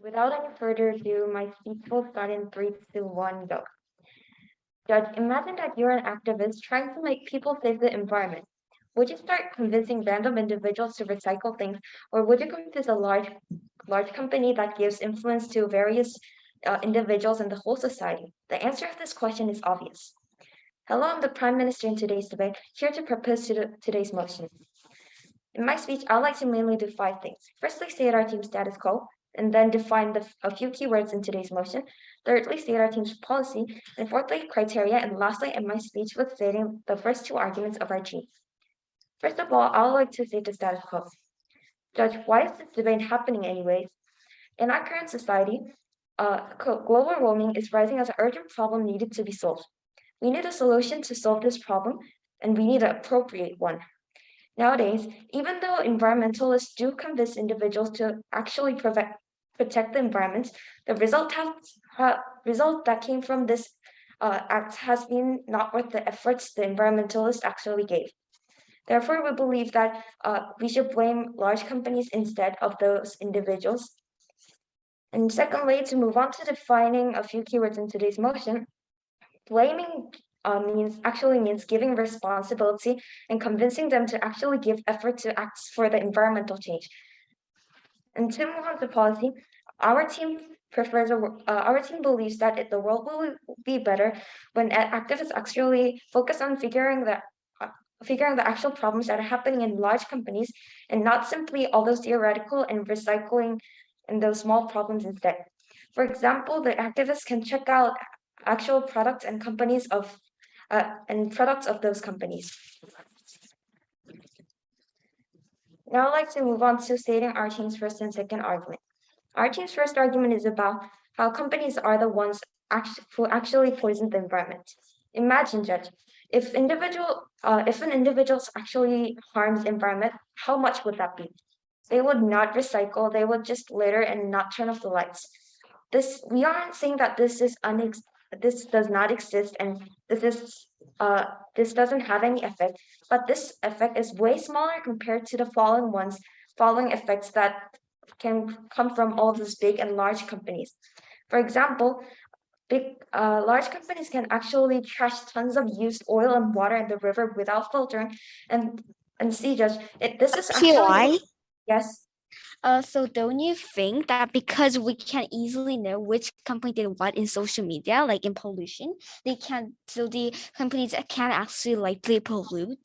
Without any further ado, my speech will start in 3, 2, 1, go. Judge, imagine that you're an activist trying to make people save the environment. Would you start convincing random individuals to recycle things, or would you convince a large company that gives influence to various individuals and the whole society? The answer of this question is obvious. Hello, I'm the Prime Minister in today's debate, here to propose today's motion. In my speech, I'd like to mainly do 5 things. Firstly, state our team's status quo, and then define a few keywords in today's motion. Thirdly, state our team's policy, and fourthly, criteria, and lastly, end my speech with stating the first 2 arguments of our team. First of all, I would like to state the status quo. Judge, why is this debate happening anyways? In our current society, global warming is rising as an urgent problem needed to be solved. We need a solution to solve this problem, and we need an appropriate one. Nowadays, even though environmentalists do convince individuals to actually protect the environment, the result that came from this act has been not worth the efforts the environmentalists actually gave. Therefore, we believe that we should blame large companies instead of those individuals. And secondly, to move on to defining a few keywords in today's motion, blaming means giving responsibility and convincing them to actually give effort to act for the environmental change. And to move on to policy, our team believes that the world will be better when activists actually focus on figuring the actual problems that are happening in large companies and not simply all those theoretical and recycling and those small problems instead. For example, the activists can check out actual products and companies of products of those companies. Now I'd like to move on to stating our team's first and second argument. Our team's first argument is about how companies are the ones who actually poison the environment. Imagine, Judge, if an individual actually harms the environment, how much would that be? They would not recycle, they would just litter and not turn off the lights. We aren't saying that this does not exist and this doesn't have any effect, but this effect is way smaller compared to the following effects that can come from all these big and large companies. For example, large companies can actually trash tons of used oil and water in the river without filtering, and see, Judge, this is actually yes. So don't you think that because we can easily know which company did what in social media, like in pollution, the companies can actually likely pollute?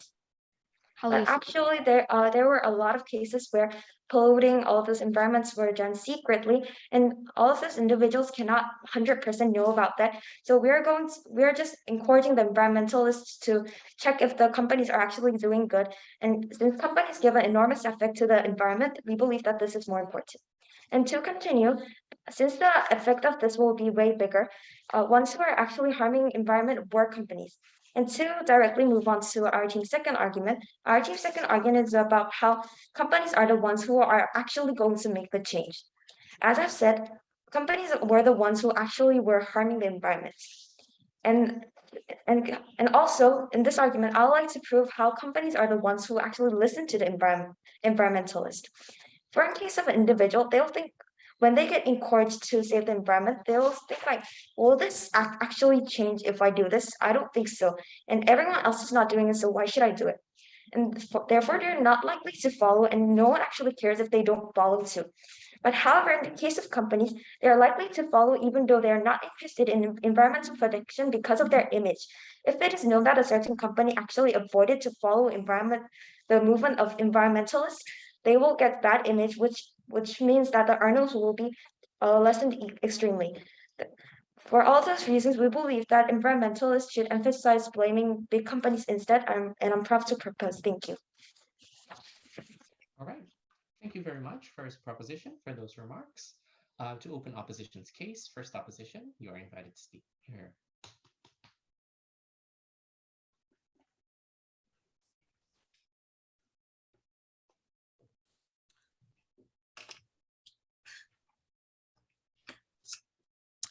But actually, there were a lot of cases where polluting all of those environments were done secretly, and all of those individuals cannot 100% know about that. So we're just encouraging the environmentalists to check if the companies are actually doing good. And since companies give an enormous effect to the environment, we believe that this is more important. And to continue, since the effect of this will be way bigger, ones who are actually harming environment were companies. And to directly move on to our team's second argument is about how companies are the ones who are actually going to make the change. As I've said, companies were the ones who actually were harming the environment. And also in this argument, I would like to prove how companies are the ones who actually listen to the environmentalist. For in case of an individual, they'll think when they get encouraged to save the environment, they'll think like, will this actually change if I do this? I don't think so. And everyone else is not doing it, so why should I do it? And therefore, they're not likely to follow, and no one actually cares if they don't follow too. But however, in the case of companies, they are likely to follow even though they are not interested in environmental protection because of their image. If it is known that a certain company actually avoided to follow the movement of environmentalists, they will get bad image, which means that the earnings will be lessened extremely. For all those reasons, we believe that environmentalists should emphasize blaming big companies instead, and I'm proud to propose. Thank you. All right. Thank you very much for this proposition, for those remarks. To open opposition's case, first opposition, you are invited to speak here.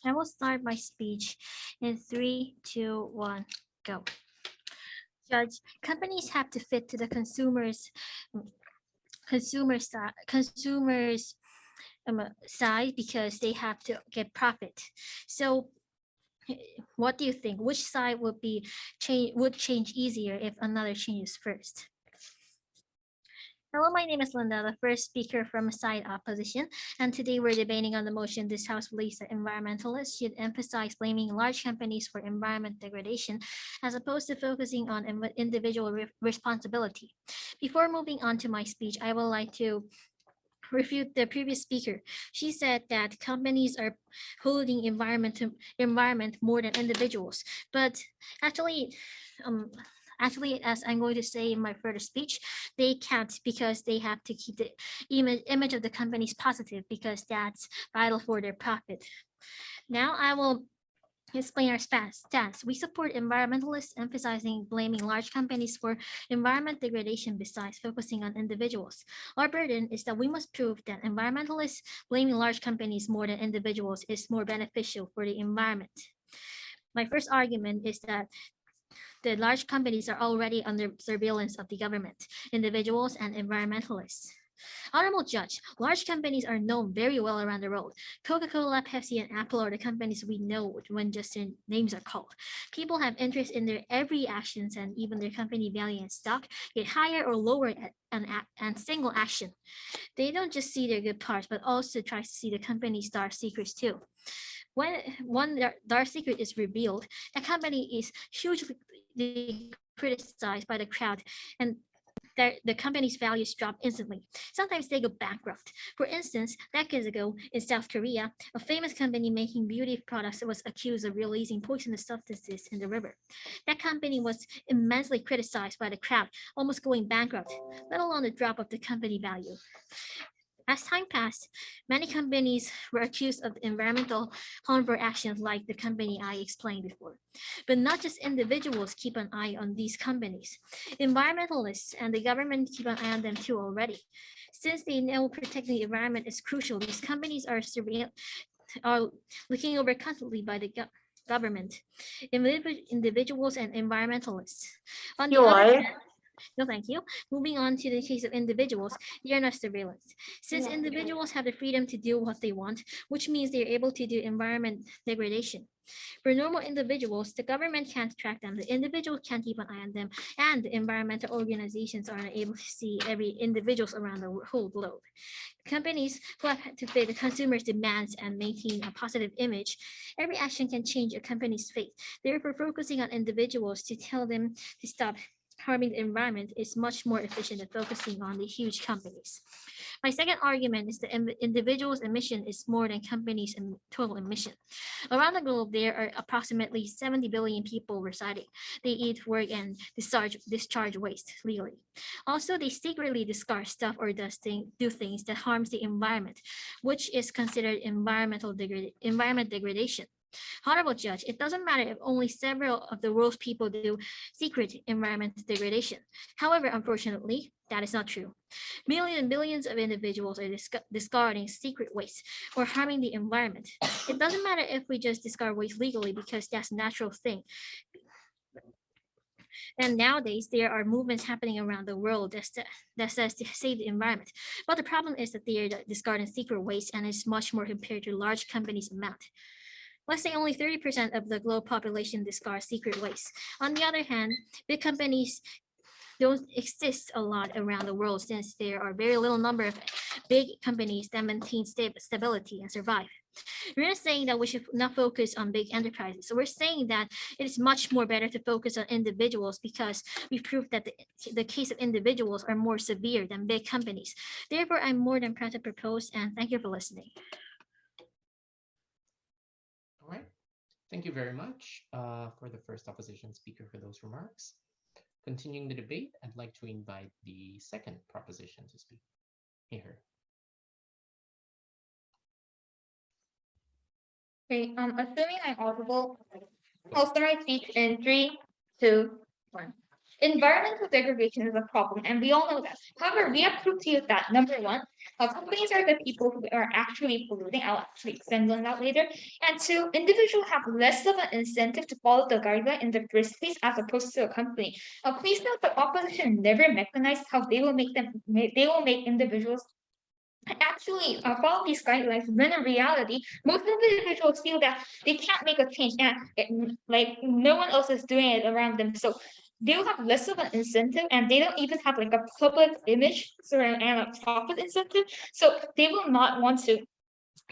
I will start my speech in 3, 2, 1, go. Judge, companies have to fit to the consumers side because they have to get profit. So what do you think? Which side would change easier if another changes first? Hello, my name is Linda, the first speaker from side opposition, and today we're debating on the motion this House believes that environmentalists should emphasize blaming large companies for environment degradation as opposed to focusing on individual responsibility. Before moving on to my speech, I would like to refute the previous speaker. She said that companies are polluting environment more than individuals, but actually, as I'm going to say in my further speech, they can't because they have to keep the image of the companies positive because that's vital for their profit. Now I will explain our stance. We support environmentalists emphasizing blaming large companies for environment degradation besides focusing on individuals. Our burden is that we must prove that environmentalists blaming large companies more than individuals is more beneficial for the environment. My first argument is that the large companies are already under surveillance of the government, individuals, and environmentalists. Honorable Judge, large companies are known very well around the world. Coca-Cola, Pepsi, and Apple are the companies we know when just their names are called. People have interest in their every actions and even their company value and stock get higher or lower at an single action. They don't just see their good parts, but also try to see the company's dark secrets too. When one dark secret is revealed, a company is hugely criticized by the crowd and the company's values drop instantly. Sometimes they go bankrupt. For instance, decades ago in South Korea, a famous company making beauty products was accused of releasing poisonous substances in the river. That company was immensely criticized by the crowd, almost going bankrupt, let alone the drop of the company value. As time passed, many companies were accused of environmental harmful actions like the company I explained before. But not just individuals keep an eye on these companies. Environmentalists and the government keep an eye on them too already. Since they know protecting the environment is crucial, these companies are looking over constantly by the government, individuals, and environmentalists. On the other hand, no, thank you. Moving on to the case of individuals, they are not surveillance. Since individuals have the freedom to do what they want, which means they are able to do environment degradation. For normal individuals, the government can't track them, the individual can't keep an eye on them, and the environmental organizations are not able to see every individuals around the whole globe. Companies who have to fit the consumer's demands and maintain a positive image, every action can change a company's fate. Therefore, focusing on individuals to tell them to stop harming the environment is much more efficient than focusing on the huge companies. My second argument is the individual's emission is more than companies' total emission. Around the globe, there are approximately 70 billion people residing. They eat, work, and discharge waste legally. Also, they secretly discard stuff or do things that harms the environment, which is considered environment degradation. Honorable Judge, it doesn't matter if only several of the world's people do secret environment degradation. However, unfortunately, that is not true. Millions and billions of individuals are discarding secret waste or harming the environment. It doesn't matter if we just discard waste legally because that's a natural thing. And nowadays, there are movements happening around the world that says to save the environment. But the problem is that they are discarding secret waste and it's much more compared to large companies' amount. Let's say only 30% of the global population discards secret waste. On the other hand, big companies don't exist a lot around the world since there are very little number of big companies that maintain stability and survive. We're not saying that we should not focus on big enterprises. So we're saying that it is much more better to focus on individuals because we proved that the case of individuals are more severe than big companies. Therefore, I'm more than proud to propose and thank you for listening. All right. Thank you very much for the first opposition speaker for those remarks. Continuing the debate, I'd like to invite the second proposition to speak. Here. Okay, assuming I'm audible, I'll start my speech in 3, 2, 1. Environmental degradation is a problem, and we all know that. However, we have proved to you that, number one, companies are the people who are actually polluting. I'll actually expand on that later. And two, individuals have less of an incentive to follow the guideline in the first place as opposed to a company. Please note the opposition never mechanized how they will make individuals actually follow these guidelines, when in reality, most individuals feel that they can't make a change and like no one else is doing it around them. So they will have less of an incentive and they don't even have like a public image and a profit incentive. So they will not want to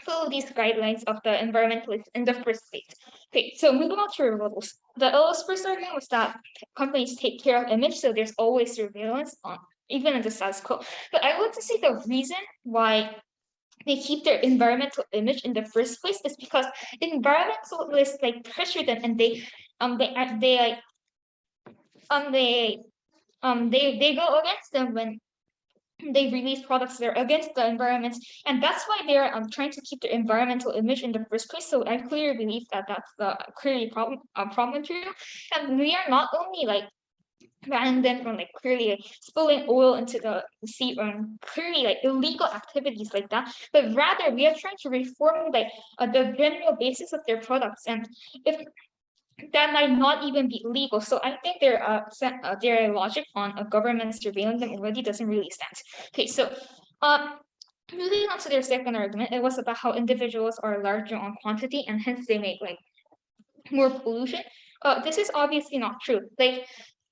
follow these guidelines of the environmentalists in the first place. Okay, so moving on to rebuttals. The LO's first argument was that companies take care of image, so there's always surveillance on even in the status quo. But I want to say the reason why they keep their environmental image in the first place is because environmentalists like pressure them and they like they go against them when they release products that are against the environment, and that's why they're trying to keep their environmental image in the first place. So I clearly believe that that's the clearly problem material, and we are not only like banning them from like clearly like, spilling oil into the sea or clearly like illegal activities like that, but rather we are trying to reform like the general basis of their products, and if that might not even be legal. So I think their logic on a government surveilling them already doesn't really stand. Okay, so moving on to their second argument, it was about how individuals are larger on quantity and hence they make like more pollution. This is obviously not true. Like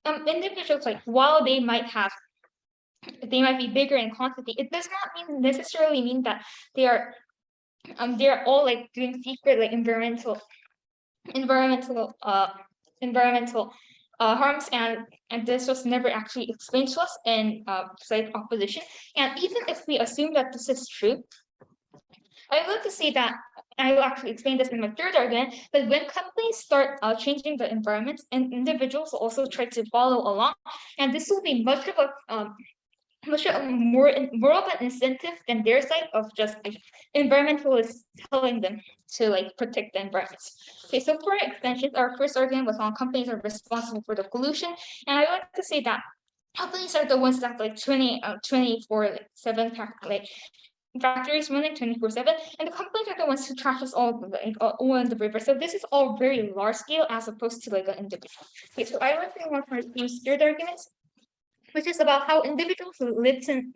individuals, like while they might be bigger in quantity, it does not necessarily mean that they're all like doing secret like environmental harms, and this was never actually explained to us in site opposition. And even if we assume that this is true, I would like to say that I will actually explain this in my third argument, but when companies start changing the environment, and individuals will also try to follow along, and this will be much more of an incentive than their side of just like environmentalists telling them to like protect the environment. Okay, so for extensions, our first argument was on companies are responsible for the pollution, and I like to say that companies are the ones that like 24/7 like factories running 24/7, and the companies are the ones who trashes all in the river. So this is all very large scale as opposed to like an individual. Okay, so I like to want to use third arguments, which is about how individuals listen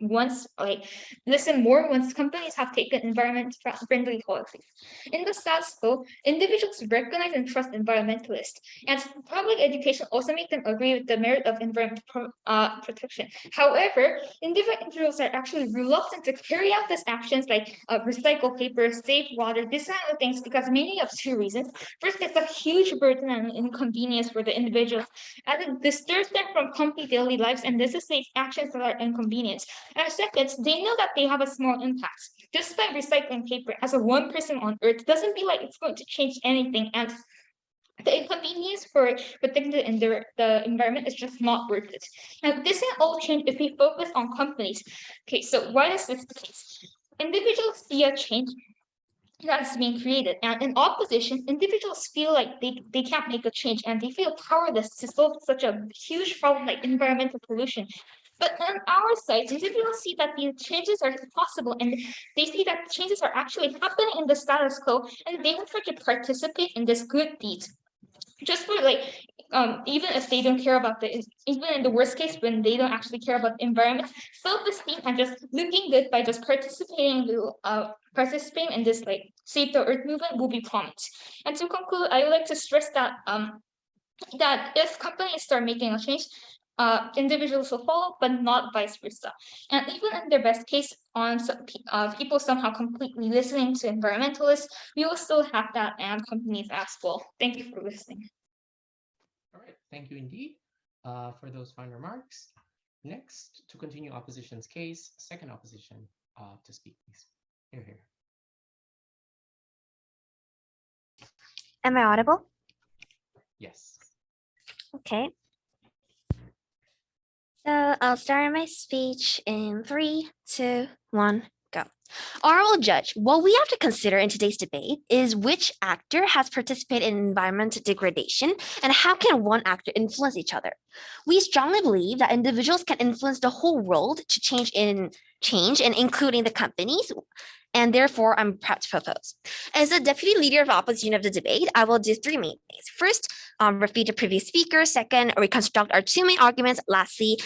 more once companies have taken environment friendly policies. In the status quo, individuals recognize and trust environmentalists, and public education also makes them agree with the merit of environment protection. However, individuals are actually reluctant to carry out these actions like recycle paper, save water, this kind of things, because mainly of two reasons. First, it's a huge burden and inconvenience for the individuals, as it disturbs them from complete daily lives and necessitates actions that are inconvenient. And second, they know that they have a small impact. Just by recycling paper as a one person on Earth doesn't feel like it's going to change anything, and the inconvenience for protecting the environment is just not worth it. And this can all change if we focus on companies. Okay, so why is this the case? Individuals see a change that's being created, and in opposition, individuals feel like they can't make a change and they feel powerless to solve such a huge problem like environmental pollution. But on our side, individuals see that these changes are possible, and they see that changes are actually happening in the status quo, and they will try to participate in this good deed just for like even if they don't care about even in the worst case when they don't actually care about the environment, self-esteem and just looking good by just participating in this like save the earth movement will be prominent. And to conclude, I would like to stress that that if companies start making a change, individuals will follow, but not vice versa. And even in their best case, on people somehow completely listening to environmentalists, we will still have that and companies as well. Thank you for listening. All right, thank you indeed for those fine remarks. Next, to continue opposition's case, second opposition to speak, please. Here. Am I audible? Yes. Okay. So I'll start my speech in 3, 2, 1, go. Honorable Judge, what we have to consider in today's debate is which actor has participated in environmental degradation and how can one actor influence each other. We strongly believe that individuals can influence the whole world to change and including the companies, and therefore I'm proud to propose. As the deputy leader of opposition of the debate, I will do 3 main things. First, refute the previous speaker. Second, reconstruct our 2 main arguments. Lastly,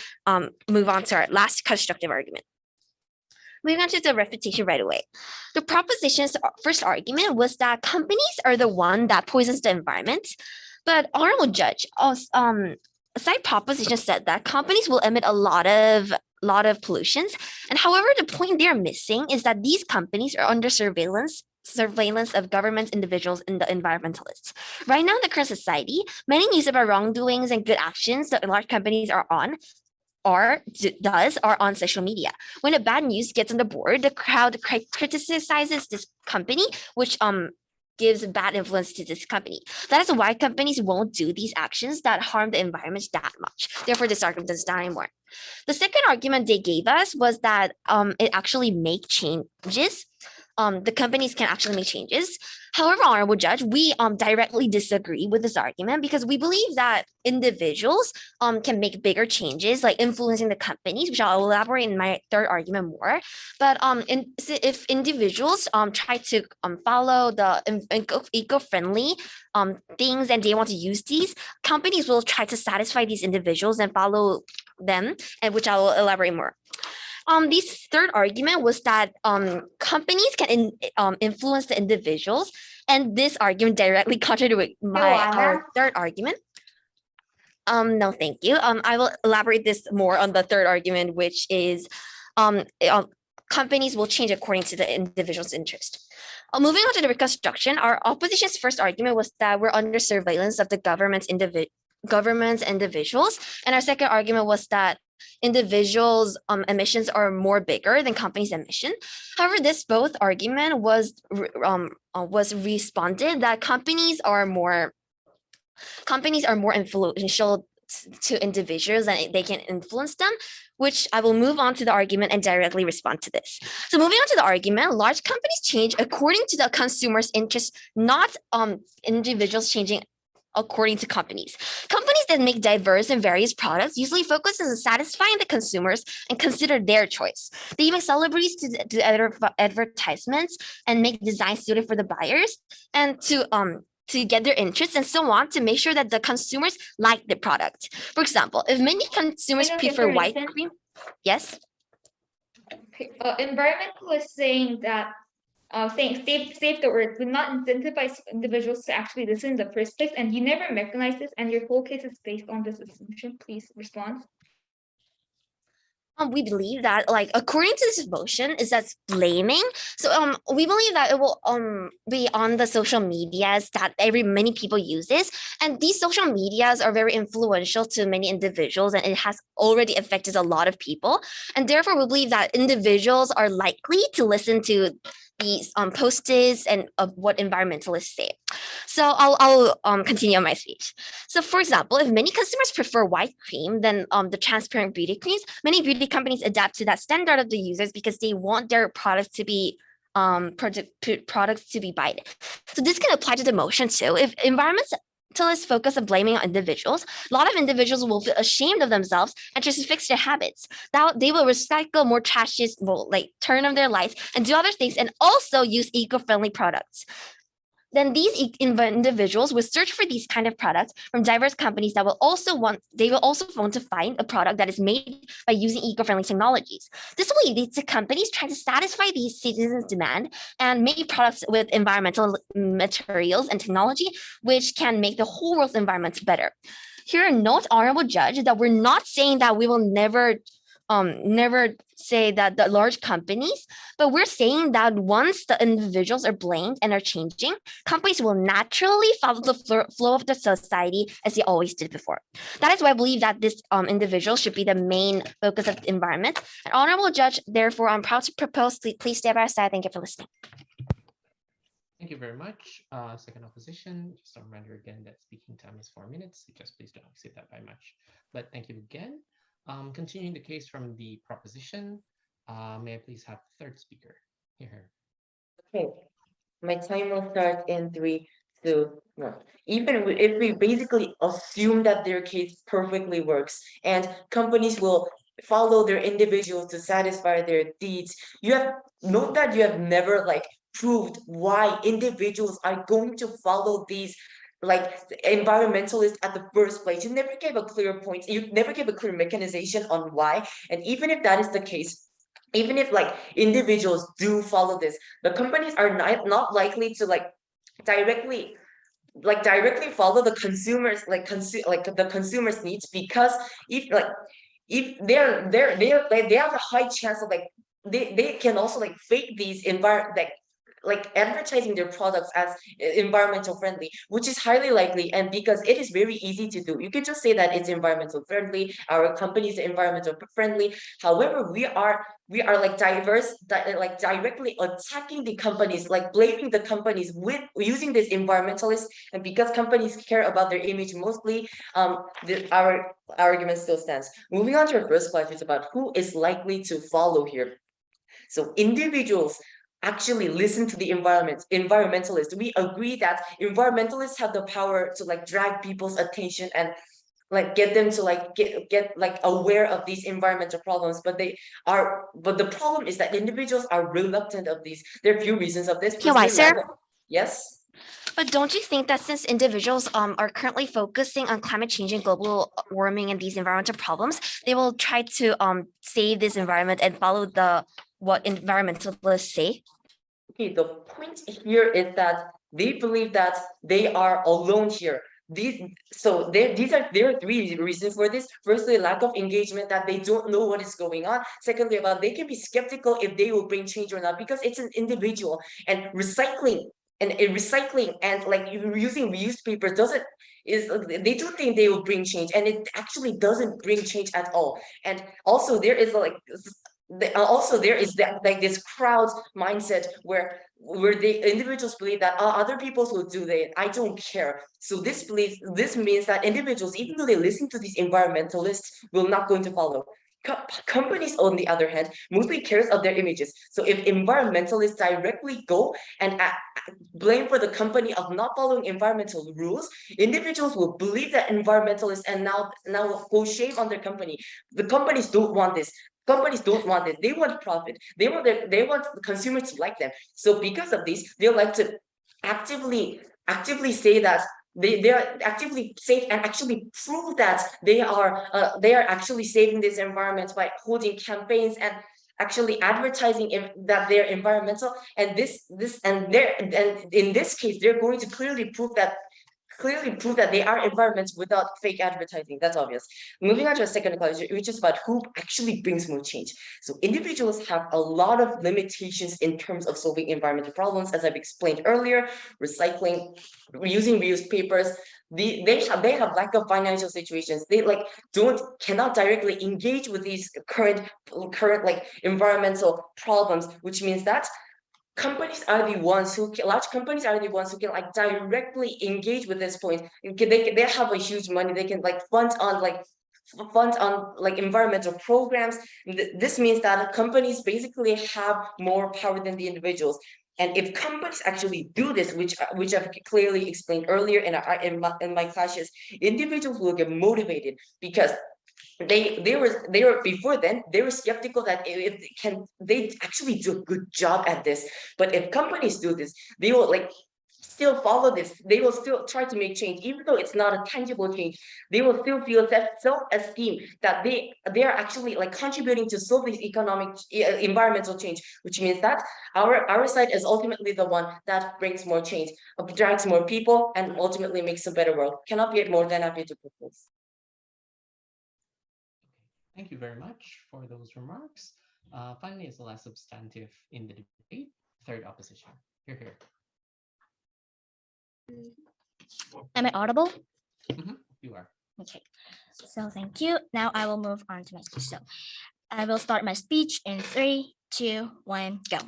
move on to our last constructive argument. Moving on to the refutation right away. The proposition's first argument was that companies are the one that poisons the environment. But honorable judge, side proposition said that companies will emit a lot of pollutions. And however, the point they're missing is that these companies are under surveillance of governments, individuals, and the environmentalists. Right now in the current society, many news about wrongdoings and good actions that large companies are on are on social media. When a bad news gets on the board, the crowd criticizes this company, which gives bad influence to this company. That is why companies won't do these actions that harm the environment that much. Therefore, this argument doesn't stand anymore. The second argument they gave us was that it actually make changes. The companies can actually make changes. However, honorable judge, we directly disagree with this argument because we believe that individuals can make bigger changes, like influencing the companies, which I'll elaborate in my third argument more. But if individuals try to follow the eco-friendly things and they want to use these, companies will try to satisfy these individuals and follow them, and which I will elaborate more. This third argument was that companies can influence the individuals, and this argument directly contradicts my third argument. No, thank you. I will elaborate this more on the third argument, which is companies will change according to the individual's interest. Moving on to the reconstruction, our opposition's first argument was that we're under surveillance of the government's individuals, and our second argument was that individuals' emissions are more bigger than companies' emission. However, this both argument was responded that companies are more influential to individuals and they can influence them, which I will move on to the argument and directly respond to this. So moving on to the argument, large companies change according to the consumer's interest, not individuals changing according to companies. Companies that make diverse and various products usually focus on satisfying the consumers and consider their choice. They even celebrities to do advertisements and make designs suited for the buyers and to get their interests and so on to make sure that the consumers like the product. For example, if many consumers prefer white cream, yes? Environmentalists saying that save the earth would not incentivize individuals to actually listen in the first place, and you never recognize this, and your whole case is based on this assumption. Please respond. We believe that, like, according to this motion, is that's blaming. So we believe that it will be on the social medias that many people uses, and these social medias are very influential to many individuals, and it has already affected a lot of people, and therefore we believe that individuals are likely to listen to these posters and of what environmentalists say. So I'll continue on my speech. So for example, if many consumers prefer white cream than the transparent beauty creams, many beauty companies adapt to that standard of the users because they want their products to be products to be bought. So this can apply to the motion too. If environmentalists focus on blaming on individuals, a lot of individuals will feel ashamed of themselves and just fix their habits. That they will recycle more trash, will like turn on their lights and do other things, and also use eco-friendly products. Then these individuals will search for these kind of products from diverse companies that will also want to find a product that is made by using eco-friendly technologies. This will lead to companies trying to satisfy these citizens' demand and make products with environmental materials and technology, which can make the whole world's environment better. Here, note, honorable judge, that we're not saying that we will never say that the large companies, but we're saying that once the individuals are blamed and are changing, companies will naturally follow the flow of the society as they always did before. That is why I believe that this individual should be the main focus of the environment. And honorable judge, therefore, I'm proud to propose, please stay by our side. Thank you for listening. Thank you very much. Second opposition, just a reminder again that speaking time is 4 minutes. Just please don't exceed that by much. But thank you again. Continuing the case from the proposition, may I please have the third speaker here? Okay, my time will start in 3, 2, 1. Even if we basically assume that their case perfectly works and companies will follow their individuals to satisfy their needs, note that you have never proved why individuals are going to follow these environmentalists at the first place. You never gave a clear point. You never gave a clear mechanization on why. And even if that is the case, even if like individuals do follow this, the companies are not likely to directly follow the consumers the consumers needs, because if they have a high chance of they can also fake these advertising their products as environmental friendly, which is highly likely. And because it is very easy to do, you can just say that it's environmental friendly, our company is environmental friendly. However, we are directly attacking the companies, blaming the companies with using this environmentalists. And because companies care about their image mostly, our argument still stands. Moving on to our first question, it's about who is likely to follow here. So individuals actually listen to the environmentalists. We agree that environmentalists have the power to drag people's attention and get them to get aware of these environmental problems, but the problem is that individuals are reluctant of these. There are a few reasons of this. Yeah, why, Firstly, sir? Yes. But don't you think that since individuals are currently focusing on climate change and global warming and these environmental problems, they will try to save this environment and follow what environmentalists say? Okay, the point here is that they believe that they are alone here. There are three reasons for this. Firstly, lack of engagement, that they don't know what is going on. Secondly, about they can be skeptical if they will bring change or not, because it's an individual. And recycling and using reused paper they don't think they will bring change, and it actually doesn't bring change at all. And also there is this crowd mindset where the individuals believe that other people will do that, I don't care. So this means that individuals, even though they listen to these environmentalists, will not going to follow. Companies, on the other hand, mostly cares of their images. So if environmentalists directly go and blame for the company of not following environmental rules, individuals will believe that environmentalists and now go shame on their company. The companies don't want this. Companies don't want it. They want profit. They want the consumers to like them. So because of this, they like to actively say that they are actively safe and actually prove that they are actually saving this environment by holding campaigns and actually advertising that they're environmental. And in this case, they're going to clearly prove that they are environments without fake advertising. That's obvious. Moving on to a second question, which is about who actually brings more change. So individuals have a lot of limitations in terms of solving environmental problems, as I've explained earlier. Recycling, using reused papers. They have lack of financial situations. They cannot directly engage with these current environmental problems, which means that large companies are the ones who can directly engage with this point. They have a huge money. They can fund on environmental programs. This means that companies basically have more power than the individuals. And if companies actually do this, which I've clearly explained earlier in my classes, individuals will get motivated, because they were before then they were skeptical that if they actually do a good job at this. But if companies do this, they will still follow this. They will still try to make change, even though it's not a tangible change. They will still feel that self-esteem that they are actually contributing to solve this environmental change, which means that our side is ultimately the one that brings more change, attracts more people, and ultimately makes a better world. Cannot be more than happy to propose. Thank you very much for those remarks. Finally, as the last substantive in the debate, third opposition. Here. Am I audible? You are. Okay, so thank you. Now I will move on to my speech. So I will start my speech in 3, 2, 1, go.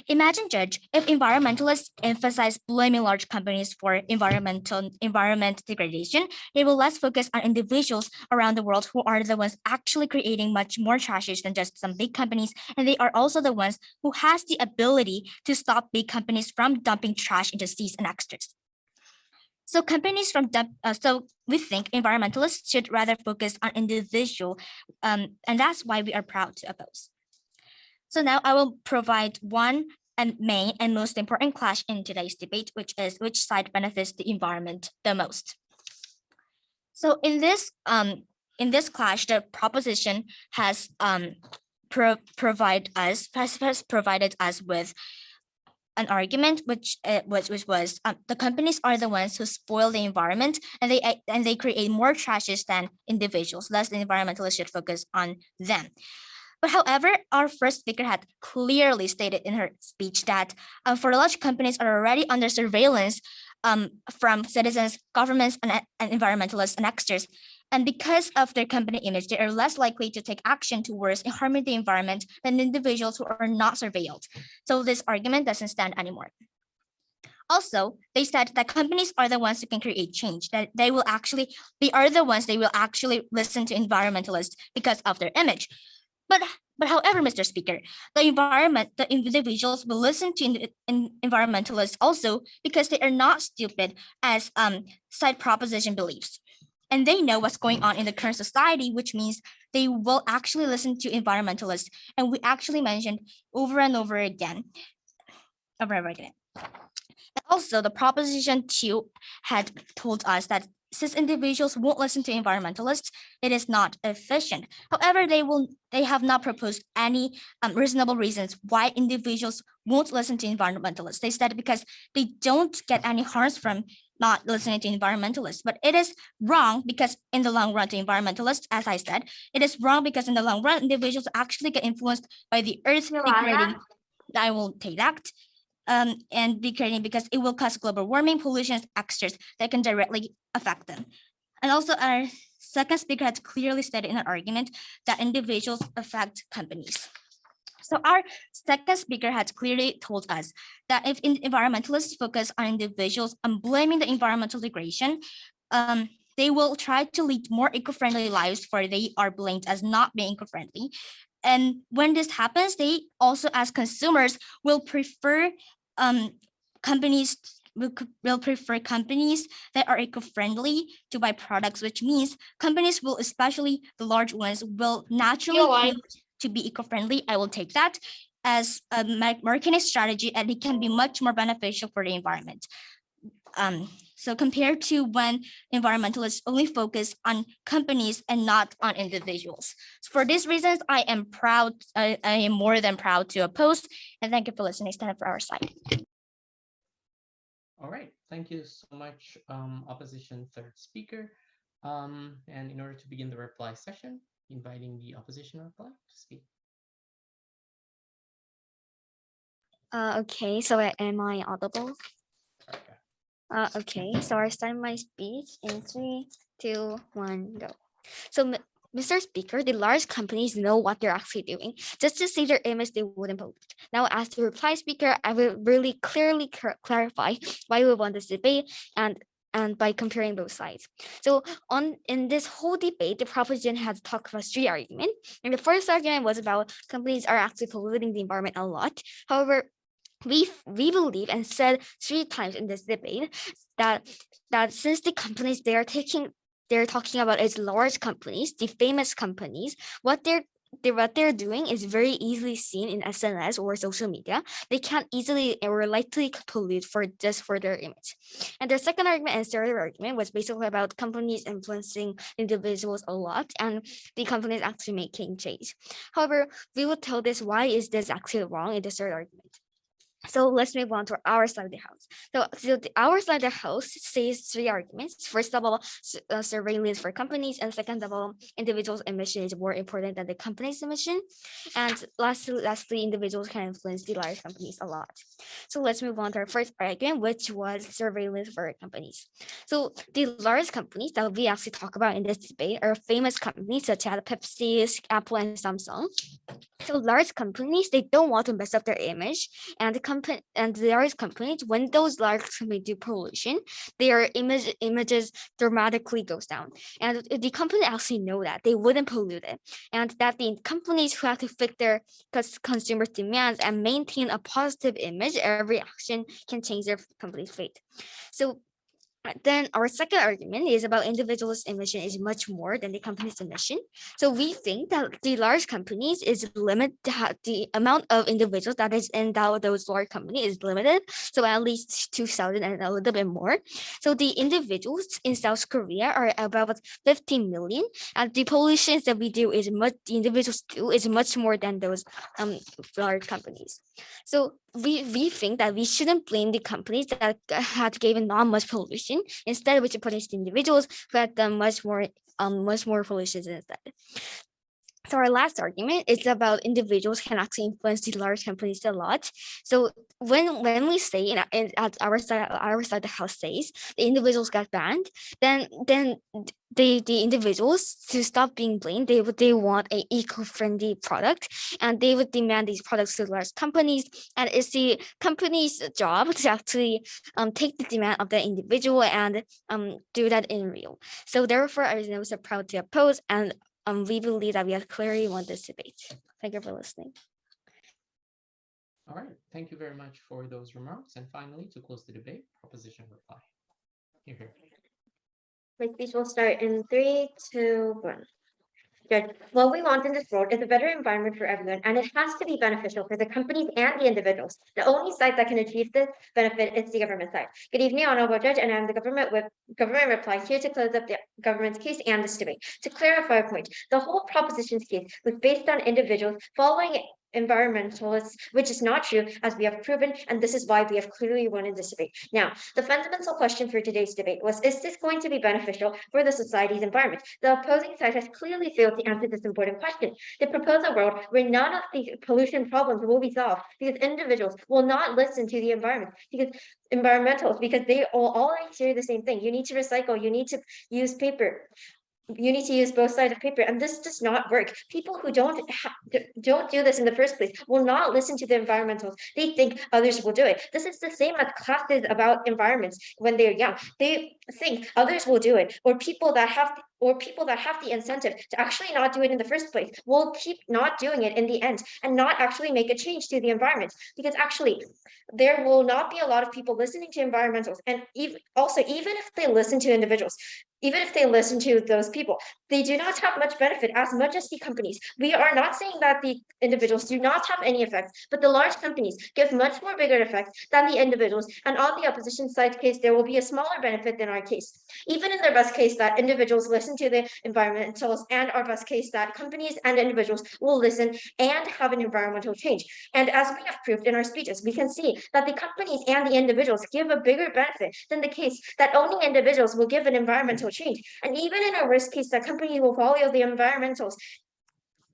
Imagine, Judge, if environmentalists emphasize blaming large companies for environment degradation, they will less focus on individuals around the world who are the ones actually creating much more trashes than just some big companies. And they are also the ones who has the ability to stop big companies from dumping trash into seas and extras. So so we think environmentalists should rather focus on individual, and that's why we are proud to oppose. So now I will provide one and main and most important clash in today's debate, which is which side benefits the environment the most. So in this clash, the proposition has provided us with an argument which was the companies are the ones who spoil the environment, and they create more trashes than individuals. Thus, the environmentalists should focus on them. But however, our first speaker had clearly stated in her speech that for large companies are already under surveillance from citizens, governments, and environmentalists and actors. And because of their company image, they are less likely to take action towards harming the environment than individuals who are not surveilled. So this argument doesn't stand anymore. Also, they said that companies are the ones who can create change, that they will actually listen to environmentalists because of their image. But however, Mr. Speaker, the individuals will listen to environmentalists also because they are not stupid as side proposition believes. And they know what's going on in the current society, which means they will actually listen to environmentalists. And we actually mentioned over and over again. And also, the proposition 2 had told us that since individuals won't listen to environmentalists, it is not efficient. However, they have not proposed any reasonable reasons why individuals won't listen to environmentalists. They said because they don't get any harms from not listening to environmentalists. But it is wrong because in the long run to environmentalists, as I said, it is wrong because in the long run, individuals actually get influenced by the earth degrading. I will take that. And degrading because it will cause global warming, pollution, extras that can directly affect them. And also our second speaker had clearly stated in an argument that individuals affect companies. So our second speaker had clearly told us that if environmentalists focus on individuals and blaming the environmental degradation, they will try to lead more eco-friendly lives, for they are blamed as not being eco-friendly. And when this happens, they also, as consumers, will prefer companies that are eco-friendly to buy products, which means companies will, especially the large ones, will naturally choose to be eco-friendly. I will take that as a marketing strategy, and it can be much more beneficial for the environment. So compared to when environmentalists only focus on companies and not on individuals. So for these reasons, I am proud, I am more than proud to oppose, and thank you for listening. Stand up for our side. All right, thank you so much, opposition third speaker. And in order to begin the reply session, inviting the opposition reply to speak. Okay, so am I audible? Okay, so I start my speech in 3, 2, 1, go. So, Mr. Speaker, the large companies know what they're actually doing. Just to see their image, they wouldn't pollute. Now, as the reply speaker, I will really clearly clarify why we want this debate and by comparing both sides. So in this whole debate, the proposition has talked about 3 arguments. And the first argument was about companies are actually polluting the environment a lot. However, we believe and said 3 times in this debate that since the companies they're talking about is large companies, the famous companies, what they're doing is very easily seen in SNS or social media. They can't easily or likely pollute for their image. And their second argument and third argument was basically about companies influencing individuals a lot and the companies actually making change. However, we will tell this why is this actually wrong in the third argument. So let's move on to our side of the house. So our side of the house says 3 arguments. First of all, surveillance for companies, and second of all, individuals' emission is more important than the company's emission. And lastly, individuals can influence the large companies a lot. So let's move on to our first argument, which was surveillance for companies. So the large companies that we actually talk about in this debate are famous companies such as Pepsi, Apple, and Samsung. So large companies, they don't want to mess up their image, and the large companies, when those large companies do pollution, their images dramatically goes down. And if the company actually know that, they wouldn't pollute it. And that the companies who have to fit their consumer demands and maintain a positive image, every action can change their company's fate. So Then our second argument is about individuals' emission is much more than the company's emission. So we think that the large companies is the amount of individuals that is in those large companies is limited. So at least 2,000 and a little bit more. So the individuals in South Korea are about 15 million, and the pollution that we do is the individuals do is much more than those large companies. So we think that we shouldn't blame the companies that had given not much pollution. Instead, we should punish the individuals who had done much more pollution instead. So our last argument is about individuals can actually influence the large companies a lot. So when we say at our side the house says the individuals got banned, then the individuals to stop being blamed, they want a eco-friendly product, and they would demand these products to large companies, and it's the company's job to actually take the demand of the individual and do that in real. So therefore, I was so proud to oppose, and we believe that we have clearly won this debate. Thank you for listening. All right, thank you very much for those remarks. And finally, to close the debate, proposition reply. Here. My speech will start in 3, 2, 1. Good. What we want in this world is a better environment for everyone, and it has to be beneficial for the companies and the individuals. The only side that can achieve this benefit is the government side. Good evening, Honorable Judge, and I'm the government reply here to close up the government's case and this debate. To clarify a point, the whole proposition's case was based on individuals following environmentalists, which is not true, as we have proven, and this is why we have clearly won in this debate. Now, the fundamental question for today's debate was, is this going to be beneficial for the society's environment? The opposing side has clearly failed to answer this important question. They propose a world where none of the pollution problems will be solved because individuals will not listen to the environment, because environmentalists, because they all hear the same thing. You need to recycle, you need to use paper. You need to use both sides of paper, and this does not work. People who don't do this in the first place will not listen to the environmentalists. They think others will do it. This is the same as classes about environments when they're young. They think others will do it, or people that have the incentive to actually not do it in the first place will keep not doing it in the end and not actually make a change to the environment, because actually there will not be a lot of people listening to environmentalists, and even if they listen to individuals, even if they listen to those people, they do not have much benefit as much as the companies. We are not saying that the individuals do not have any effects, but the large companies give much more bigger effects than the individuals. And on the opposition side case, there will be a smaller benefit than our case. Even in their best case that individuals listen to the environmentalists, and our best case that companies and individuals will listen and have an environmental change. And as we have proved in our speeches, we can see that the companies and the individuals give a bigger benefit than the case that only individuals will give an environmental change. And even in our worst case, that companies will follow the environmentals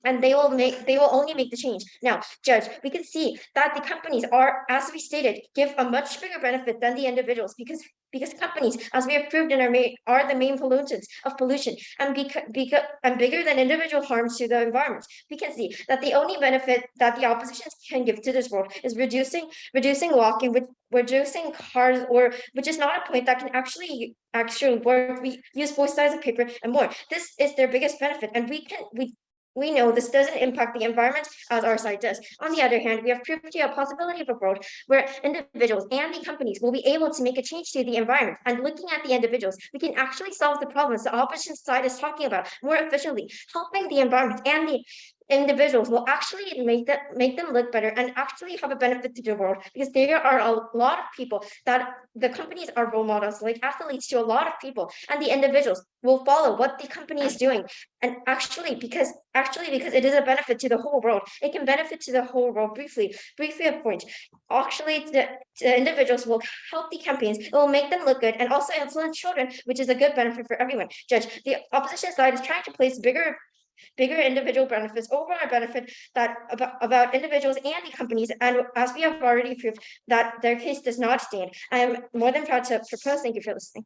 and they will only make the change. Now, Judge, we can see that the companies are, as we stated, give a much bigger benefit than the individuals, because companies, as we have proved in are the main pollutants of pollution, and bigger than individual harms to the environment. We can see that the only benefit that the opposition can give to this world is reducing walking, reducing cars, or which is not a point that can actually work. We use both sides of paper and more. This is their biggest benefit, and we know this doesn't impact the environment as our side does. On the other hand, we have proved to you a possibility of a world where individuals and the companies will be able to make a change to the environment. And looking at the individuals, we can actually solve the problems the opposition side is talking about more efficiently. Helping the environment and the individuals will actually make them look better and actually have a benefit to the world, because there are a lot of people that the companies are role models, like athletes, to a lot of people, and the individuals will follow what the company is doing. And actually because it is a benefit to the whole world, it can benefit to the whole world. Briefly a point, actually the individuals will help the campaigns, it will make them look good, and also influence children, which is a good benefit for everyone. Judge, the opposition side is trying to place bigger individual benefits over our benefit that about individuals and the companies, and as we have already proved that their case does not stand. I am more than proud to propose. Thank you for listening.